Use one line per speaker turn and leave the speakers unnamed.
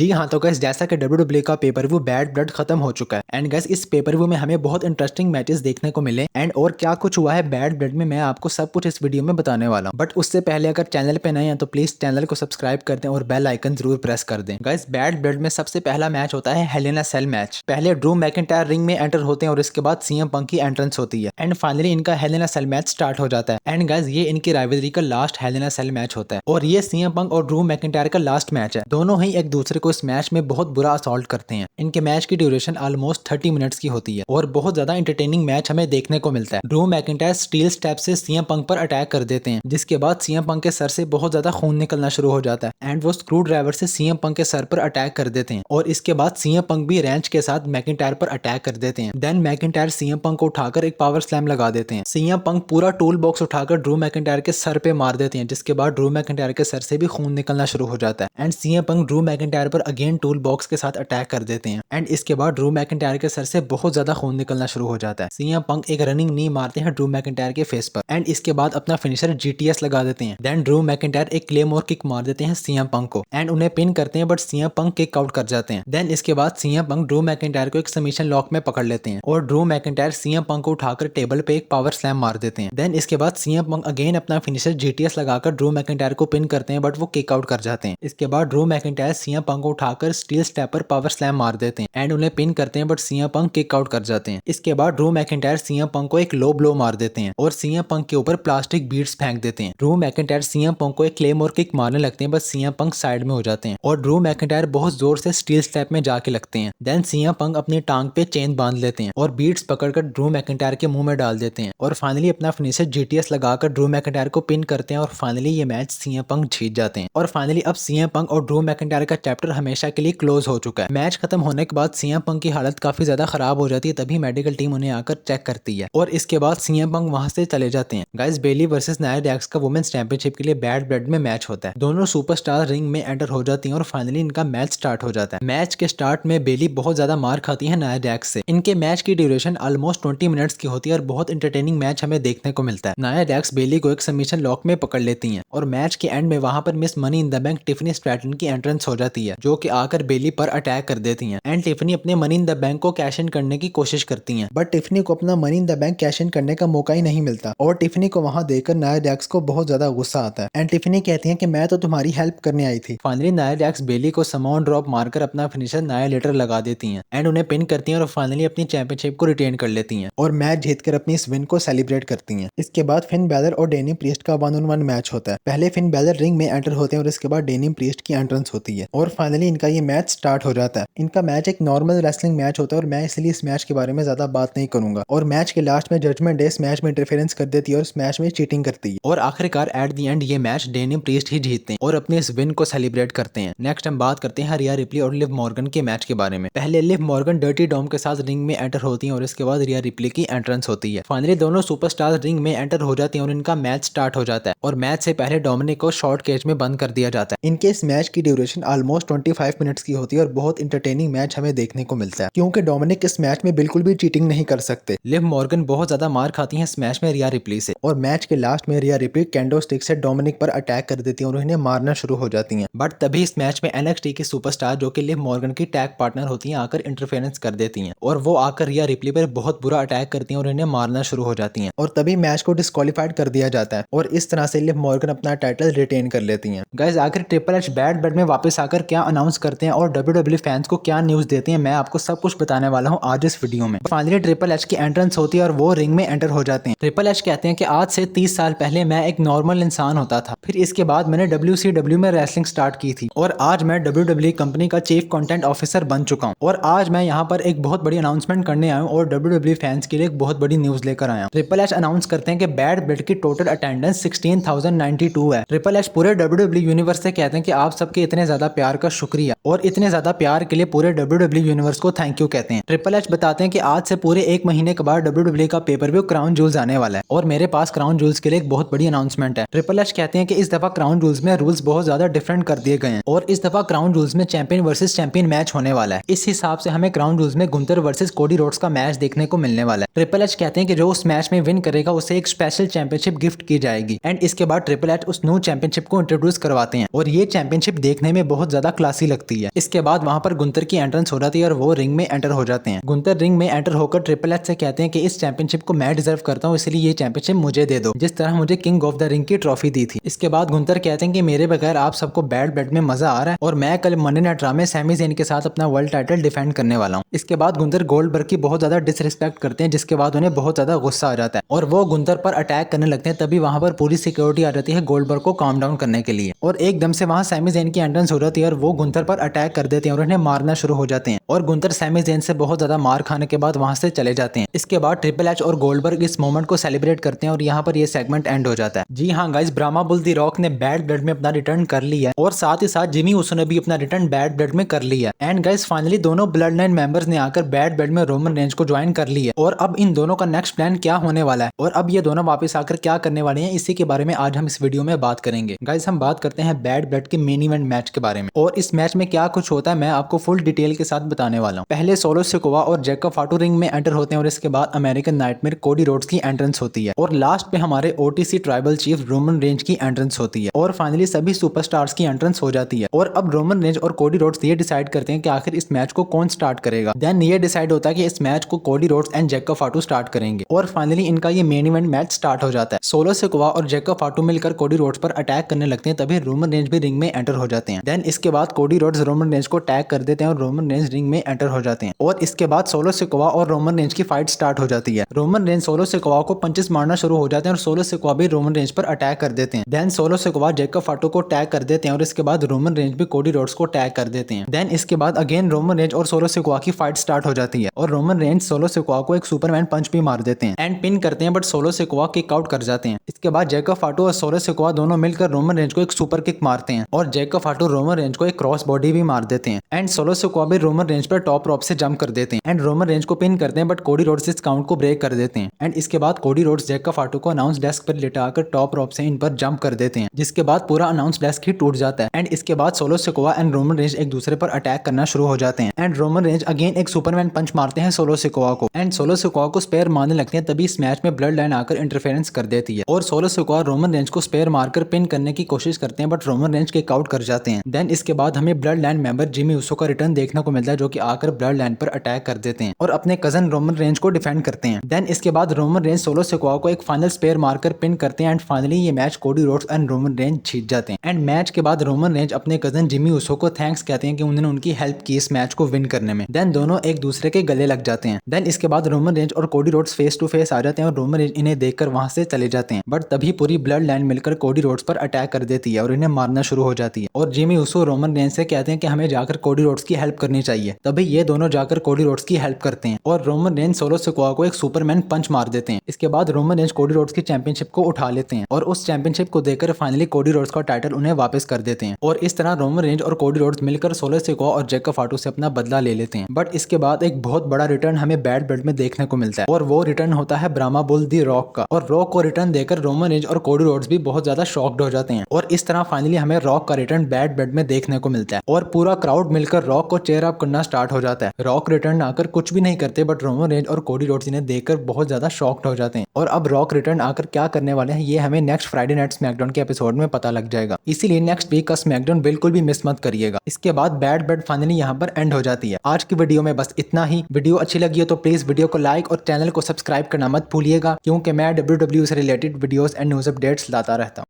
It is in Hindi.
जी हाँ, तो गाइस जैसा कि WWE का पेपर व्यू बैड ब्लड खत्म हो चुका है एंड गाइस इस पेपर व्यू में हमें बहुत इंटरेस्टिंग मैचेस देखने को मिले एंड और क्या कुछ हुआ है बैड ब्लड में मैं आपको सब कुछ इस वीडियो में बताने वाला हूँ। बट उससे पहले अगर चैनल पे नए हैं तो प्लीज चैनल को सब्सक्राइब कर दें और बेल आइकन जरूर प्रेस कर दें। गाइस बैड ब्लड में सबसे पहला मैच होता है हेल इन अ सेल मैच। पहले ड्रू मैकिंटायर रिंग में एंटर होते हैं और इसके बाद सीएम पंक की एंट्रेंस होती है एंड फाइनली इनका हेल इन अ सेल मैच स्टार्ट हो जाता है एंड गाइस ये इनकी राइवलरी का लास्ट हेल इन अ सेल मैच होता है और ये सीएम पंक और ड्रू मैकिंटायर का लास्ट मैच है। दोनों ही एक दूसरे को इस मैच में बहुत बुरा असॉल्ट करते हैं। इनके मैच की ड्यूरेशन ऑलमोस्ट 30 मिनट्स की होती है और बहुत ज्यादा एंटरटेनिंग मैच हमें देखने को मिलता है। ड्रू मैकिंटायर स्टील स्टेप से सीएम पंक पर अटैक कर देते हैं जिसके बाद सीएम पंक के सर से बहुत ज्यादा खून निकलना शुरू हो जाता है एंड वो स्क्रू ड्राइवर से सीएम पंक के सर पर अटैक कर देते हैं और इसके बाद सीएम पंक भी रेंच के साथ मैकिंटायर पर अटैक कर देते हैं। देन मैकिंटायर सीएम पंक को उठाकर एक पावर स्लैम लगा देते हैं। सीएम पंक पूरा टूल बॉक्स उठाकर ड्रू मैकिंटायर के सर पे मार देते हैं जिसके बाद ड्रू मैकिंटायर के सर से भी खून निकलना शुरू हो जाता है and CM Punk Drew McIntyre पर अगेन टूल बॉक्स के साथ अटैक कर देते हैं एंड इसके बाद ड्रू मैकिंटायर के सर से बहुत ज्यादा खून निकलना शुरू हो जाता है। सीएम पंक एक रनिंग नी मारते हैं ड्रू मैकिंटायर के फेस पर एंड इसके बाद अपना फिनिशर जीटीएस लगा देते हैं। देन ड्रू मैकिंटायर एक क्लेमोर किक मार देते हैं सीएम पंक को एंड उन्हें पिन करते हैं but CM Punk kick out कर जाते हैं। देन इसके बाद सीएम पंक ड्रू मैकिंटायर को एक सबमिशन लॉक में पकड़ लेते हैं और ड्रू मैकिंटायर सीएम पंक को उठाकर टेबल पे एक पावर स्लैम मार देते हैं। देन इसके बाद सीएम पंक अगेन अपना फिनिशर जीटीएस लगाकर ड्रू मैकिंटायर को पिन करते हैं बट वो किक आउट कर जाते हैं। इसके बाद ड्रू मैकिंटायर सीएम पंक को उठाकर स्टील स्टेप पर पावर स्लैम मार देते हैं एंड उन्हें पिन करते हैं but CM Punk kick out कर जाते हैं। इसके बाद ड्रू मैकिंटायर सीएम पंक को एक लो ब्लो मार देते हैं और सीएम पंक के ऊपर प्लास्टिक बीड्स फेंक देते हैं। ड्रू मैकिंटायर सीएम पंक को एक क्लेमोर किक मारने लगते हैं बस सीएम पंक साइड में हो जाते हैं और ड्रू मैकिंटायर बहुत जोर से स्टील स्टेप में जाके लगते हैं। देन सीएम पंक अपनी टांग पे चेन बांध लेते हैं और बीड्स पकड़कर ड्रू मैकिंटायर के मुंह में डाल देते हैं और फाइनली अपना फिनिशर जीटीएस लगाकर ड्रू मैकिंटायर को पिन करते हैं और फाइनली ये मैच सीएम पंक जीत जाते हैं और फाइनली अब सीएम पंक और ड्रू मैकिंटायर का चैप्टर हमेशा के लिए क्लोज हो चुका है। मैच खत्म होने के बाद सीएम पंक की हालत काफी ज्यादा खराब हो जाती है, तभी मेडिकल टीम उन्हें आकर चेक करती है और इसके बाद सीएम पंक वहां से चले जाते हैं। गाइस बेली वर्सेस नाया जैक्स का वुमेन्स चैंपियनशिप के लिए बैड ब्लड में मैच होता है। दोनों सुपरस्टार रिंग में एंटर हो जाती हैं और फाइनली इनका मैच स्टार्ट हो जाता है। मैच के स्टार्ट में बेली बहुत ज्यादा मार खाती है नाया जैक्स से। इनके मैच की ड्यूरेशन ऑलमोस्ट 20 मिनट्स की होती है और बहुत इंटरटेनिंग मैच हमें देखने को मिलता है। नाया जैक्स बेली को एक सबमिशन लॉक में पकड़ लेती हैं और मैच के एंड में वहां पर miss money in the bank Tiffany Stratton की एंट्रेंस हो जाती है जो कि आकर बेली पर अटैक कर देती हैं एंड टिफनी अपने मनी इन द बैंक को कैश इन करने की कोशिश करती हैं बट टिफनी को अपना money in the bank cash in करने का मौका ही नहीं मिलता और टिफनी को वहां देखकर नाया जैक्स को बहुत ज्यादा गुस्सा आता है एंड टिफनी कहती है कि मैं तो तुम्हारी हेल्प करने आई थी। फाइनली नाया जैक्स बेली को समॉन ड्रॉप मारकर अपना फिनिशर नाया लेटर लगा देती हैं एंड उन्हें पिन करती हैं और फाइनली अपनी चैंपियनशिप को रिटेन कर लेती हैं और मैच जीतकर अपनी इस विन को सेलिब्रेट करती हैं। इसके बाद फिन बैलर और डेनी प्रीस्ट का 1-on-1 मैच होता है। पहले फिन बैलर रिंग में एंटर होते हैं और इसके बाद डेनी प्रीस्ट की एंट्रेंस होती है और फाइनली इनका ये मैच स्टार्ट हो जाता है। इनका मैच एक नॉर्मल रेसलिंग मैच होता है और मैं इसलिए इस मैच के बारे में ज्यादा बात नहीं करूंगा और मैच के लास्ट में जजमेंट डे इस मैच में इंटरफेरेंस कर देती है और इस मैच में चीटिंग करती है और आखिरकार एट दी एंड ये मैच डेनी प्रीस्ट ही जीतते हैं और अपने इस विन को सेलिब्रेट करते हैं। नेक्स्ट हम बात करते हैं रिया रिप्ली और लिव मॉर्गन के मैच के बारे में। पहले लिव मॉर्गन डर्टी डॉम के साथ रिंग में एंटर होती है और इसके बाद रिया रिप्ली की एंट्रेंस होती है। फाइनली दोनों सुपरस्टार रिंग में एंटर हो जाती हैं और इनका मैच स्टार्ट हो जाता है और मैच से पहले डोमिनिक को शॉर्ट केज में बंद कर दिया जाता है। इनके इस मैच की ड्यूरेशन ऑलमोस्ट 25 मिनट्स की होती है और बहुत इंटरटेनिंग मैच हमें देखने को मिलता है क्योंकि डोमिनिक इस मैच में बिल्कुल भी चीटिंग नहीं कर सकते। लिव मॉर्गन बहुत ज्यादा मार खाती हैं इस मैच में रिया रिप्ली से और मैच के लास्ट में रिया रिप्ली कैंडो स्टिक से डोमिनिक पर अटैक कर देती है और उन्हें मारना शुरू हो जाती हैं बट तभी इस मैच में एनएक्सटी की सुपरस्टार जो कि लिव मॉर्गन की टैग पार्टनर होती हैं आकर इंटरफेरेंस कर देती हैं और वो आकर रिया रिप्ली पर बहुत बुरा अटैक करती हैं और इन्हें मारना शुरू हो जाती हैं और तभी मैच को डिस्क्वालीफाइड कर दिया जाता है और इस तरह से लिव मॉर्गन अपना टाइटल रिटेन कर लेती हैं। गाइस आखिर ट्रिपल एच बैड ब्लड में वापस आकर क्या अनाउंस करते हैं और WWE फैंस को क्या न्यूज देते हैं मैं आपको सब कुछ बताने वाला हूँ आज इस वीडियो में। फाइनली ट्रिपल एच की एंट्रेंस होती है और वो रिंग में एंटर हो जाते हैं। ट्रिपल एच कहते हैं कि आज से 30 साल पहले मैं एक नॉर्मल इंसान होता था, फिर इसके बाद मैंने WCW में रेसलिंग स्टार्ट की थी और आज मैं WWE कंपनी का चीफ कंटेंट ऑफिसर बन चुका हूँ और आज मैं यहाँ पर एक बहुत बड़ी अनाउंसमेंट करने आया हूँ और WWE फैंस के लिए एक बहुत बड़ी न्यूज लेकर आया हूँ। ट्रिपल एच अनाउंस करते हैं कि बैड ब्लड की टोटल अटेंडेंस 16,092 है। ट्रिपल एच पूरे WWE यूनिवर्स से कहते हैं कि आप सबके इतने ज्यादा प्यार का शुक्रिया और इतने ज्यादा प्यार के लिए पूरे WWE यूनिवर्स को थैंक यू कहते हैं। ट्रिपल एच बताते हैं कि आज से पूरे एक महीने के बाद WWE का पेपर व्यू क्राउन जूल्स आने वाला है और मेरे पास क्राउन जूल्स के लिए एक बहुत बड़ी अनाउंसमेंट है। ट्रिपल एच कहते हैं कि इस दफा क्राउन जूल्स में रूल्स बहुत ज्यादा डिफरेंट कर दिए गए हैं और इस दफा क्राउन जूल्स में चैंपियन वर्सेस चैंपियन मैच होने वाला है। इस हिसाब से हमें क्राउन जूल्स में गुंतर वर्सेस कोडी रोड्स का मैच देखने को मिलने वाला है। ट्रिपल एच कहते हैं कि जो उस मैच में विन करेगा उसे एक स्पेशल चैंपियनशिप गिफ्ट की जाएगी एंड इसके बाद ट्रिपल एच उस न्यू चैंपियनशिप को इंट्रोड्यूस करवाते हैं और ये चैंपियनशिप देखने में बहुत ज्यादा क्लासी लगती है। इसके बाद वहाँ पर गुंतर की एंट्रेंस हो जाती है और वो रिंग में एंटर हो जाते हैं। गुंतर रिंग में एंटर होकर ट्रिपल एच से कहते हैं कि इस चैंपियनशिप को मैं डिजर्व करता हूँ, इसलिए ये चैंपियनशिप मुझे दे दो, जिस तरह मुझे किंग ऑफ द रिंग की ट्रॉफी दी थी। इसके बाद गुंतर कहते हैं कि मेरे बगैर आप सबको बैड ब्लड में मजा आ रहा है और मैं कल मंडे नाइट रॉ में सैमी ज़ेन के साथ अपना वर्ल्ड टाइटल डिफेंड करने वाला हूँ। इसके बाद गुंतर गोल्डबर्ग की बहुत ज्यादा डिसरिस्पेक्ट करते हैं, जिसके बाद उन्हें बहुत ज्यादा गुस्सा आ जाता है और वो गुंतर पर अटैक करने लगते हैं। तभी वहां पर पूरी सिक्योरिटी आ जाती है गोल्डबर्ग को काम डाउन करने के लिए और एकदम से वहां सैमी ज़ेन की एंट्रेंस हो जाती है और वो गुंतर पर अटैक कर देते हैं और उन्हें मारना शुरू हो जाते हैं और गुंतर सैमी ज़ेन से बहुत ज्यादा मार खाने के बाद वहां से चले जाते हैं। इसके बाद ट्रिपल एच और गोल्डबर्ग इस मोमेंट को सेलिब्रेट करते हैं और यहाँ पर ये सेगमेंट एंड हो जाता है। जी हाँ गाइस, ब्रामा बुल दी रॉक ने बैड ब्लड में अपना रिटर्न कर लिया है और साथ ही साथ जिमी ऊसो ने भी अपना रिटर्न बैड ब्लड में कर लिया। एंड गाइस फाइनली दोनों ब्लड लाइन मेंबर्स ने आकर बैड ब्लड में रोमन रेंज को ज्वाइन कर लिया और अब इन दोनों का नेक्स्ट प्लान क्या होने वाला है और अब ये दोनों वापस आकर क्या करने वाले हैं, इसी के बारे में आज हम इस वीडियो में बात करेंगे। गाइस हम बात करते हैं बैड ब्लड के मेन इवेंट मैच के बारे में और इस मैच में क्या कुछ होता है मैं आपको फुल डिटेल के साथ बताने वाला हूँ। पहले सोलो सिकोवा और जैकब फाटू रिंग में एंटर होते हैं और इसके बाद अमेरिकन नाइटमेयर कोडी रोड्स की एंट्रेंस होती है और लास्ट पे हमारे OTC tribal chief Roman Reigns की एंट्रेंस होती है और फाइनली सभी सुपरस्टार्स की एंट्रेंस हो जाती है और अब रोमन रेंज और कोडी रोड्स ये डिसाइड करते हैं कि आखिर इस मैच को कौन स्टार्ट करेगा। देन ये डिसाइड होता है कि इस मैच को कोडी रोड्स एंड जैकब फाटू स्टार्ट करेंगे और फाइनली इनका ये मेन इवेंट मैच स्टार्ट हो जाता है। सोलो सिकोवा और जैकब फाटू मिलकर कोडी रोड्स पर अटैक करने लगते हैं, तभी रोमन रेंज भी रिंग में एंटर हो जाते हैं। देन इसके बाद कोडी रोड्स रोमन रेंज को टैग कर देते हैं और रोमन रेंज रिंग में एंटर हो जाते हैं और इसके बाद सोलो सिकोवा और रोमन रेंज की फाइट स्टार्ट हो जाती है। रोमन रेंज सोलो सिकोवा को पंचेस मारना शुरू हो जाते हैं और सोलो सिकोवा भी रोमन रेंज पर अटैक कर देते हैं। देन सोलो सिकोवा जैकब फाटू को टैग कर देते हैं और इसके बाद रोमन रेंज भी कोडी रोड्स को टैग कर देते हैं। देन इसके बाद अगेन रोमन रेंज और सोलो सिकोवा की फाइट स्टार्ट हो जाती है और रोमन रेंज सोलो सिकोवा को एक सुपरमैन पंच भी मार देते हैं एंड पिन करते हैं, but solo Sikoa kick out कर जाते हैं। इसके बाद जैकब फाटू और सोलो सिकोवा दोनों मिलकर रोमन रेंज को एक सुपर किक मारते हैं और जैकब फाटू रोमन रेंज को एक क्रॉस बॉडी भी मार देते हैं एंड सोलो सिकोवा भी रोमन रेंज पर टॉप रॉप से जंप कर देते हैं एंड रोमन रेंज को पिन करते हैं, बट कोडी रोड्स इस काउंट को ब्रेक कर देते हैं एंड इसके बाद कोडी रोड्स जैकब फाटू को अनाउंस डेस्क पर लिटाकर टॉप रॉप से इन पर जंप कर देते हैं, जिसके बाद पूरा अनाउंस डेस्क ही टूट जाता है एंड इसके बाद solo Sikoa and Roman range एक दूसरे पर अटैक करना शुरू हो जाते हैं एंड रोमन रेंज अगेन एक सुपरमैन पंच मारते हैं सोलो सिकोवा को एंड सोलो सिकोवा को स्पेयर मारने लगते हैं। तभी इस मैच में ब्लड लाइन आकर इंटरफेरेंस कर देती है और सोलो सिकोवा रोमन रेंज को स्पेयर मारकर पिन करने की कोशिश करते हैं, but Roman Reigns kick out कर जाते हैं। देन इसके बाद हमें blood line member Jimmy Uso का रिटर्न देखने को मिलता है, जो कि आकर ब्लड लाइन पर अटैक कर देते हैं और अपने कजन रोमन रेंज को डिफेंड करते हैं। देन इसके बाद रोमन रेंज सोलो सिकोवा को एक फाइनल स्पेयर मारकर पिन करते हैं एंड फाइनली ये match Cody Rhodes and Roman Reigns जीत जाते हैं एंड मैच के बाद रोमन रेंज अपने कजन जिमी ऊसो को थैंक्स कहते हैं कि उन्होंने उनकी हेल्प की इस मैच को विन करने में। देन दोनों एक दूसरे के गले लग जाते हैं। देन इसके बाद रोमन रेंज और Cody Rhodes face to face आ जाते हैं और रोमन रेंज इन्हें देखकर वहां से चले जाते हैं, बट तभी पूरी ब्लड लाइन मिलकर कोडी रोड्स पर अटैक कर देती है और इन्हें मारना शुरू हो जाती है और जिमी ऊसो रोमन रेंज से कहते हैं कि हमें जाकर कोडी रोड्स की हेल्प करनी चाहिए। तभी ये दोनों जाकर कोडी रोड्स की हेल्प करते हैं और रोमन रेंज सोलो सिकोवा को एक सुपरमैन पंच मार देते हैं। इसके बाद रोमन रेंज कोडी रोड्स की चैंपियनशिप को उठा लेते हैं और उस चैंपियनशिप को देकर फाइनली कोडी रोड्स का टाइटल उन्हें वापस कर देते हैं और इस तरह रोमन रेंज और कोडी रोड्स मिलकर सोलो सिकोवा और जैकब फाटू से अपना बदला ले लेते हैं। बट इसके बाद एक बहुत बड़ा रिटर्न हमें बैड ब्लड में देखने को मिलता है और वो रिटर्न होता है ब्रामा बुल दी रॉक का और रॉक को रिटर्न देकर रोमन रेंज और कोडी रोड्स भी बहुत ज्यादा शॉक्ड हो जाते हैं और इस तरह फाइनली हमें रॉक का रिटर्न बैड ब्लड में देखने को मिलता है और पूरा क्राउड मिलकर रॉक को चेयर अप करना स्टार्ट हो जाता है। रॉक रिटर्न आकर कुछ भी नहीं करते, बट रोमन रेंज और कोडी रोड्स इन्हें देखकर बहुत ज्यादा शॉक्ड हो जाते हैं और अब रॉक रिटर्न आकर क्या करने वाले हैं ये हमें नेक्स्ट फ्राइडे नाइट स्मैकडाउन के एपिसोड में पता लग जाएगा, इसीलिए नेक्स्ट वीक का स्मैकडाउन बिल्कुल भी मिस मत करिएगा। इसके बाद बैड ब्लड फाइनली यहाँ पर एंड हो जाती है। आज की वीडियो में बस इतना ही। वीडियो अच्छी लगी हो तो प्लीज वीडियो को लाइक और चैनल को सब्सक्राइब करना मत भूलिएगा, क्योंकि मैं WWE से related videos and news updates लाता रहता हूँ।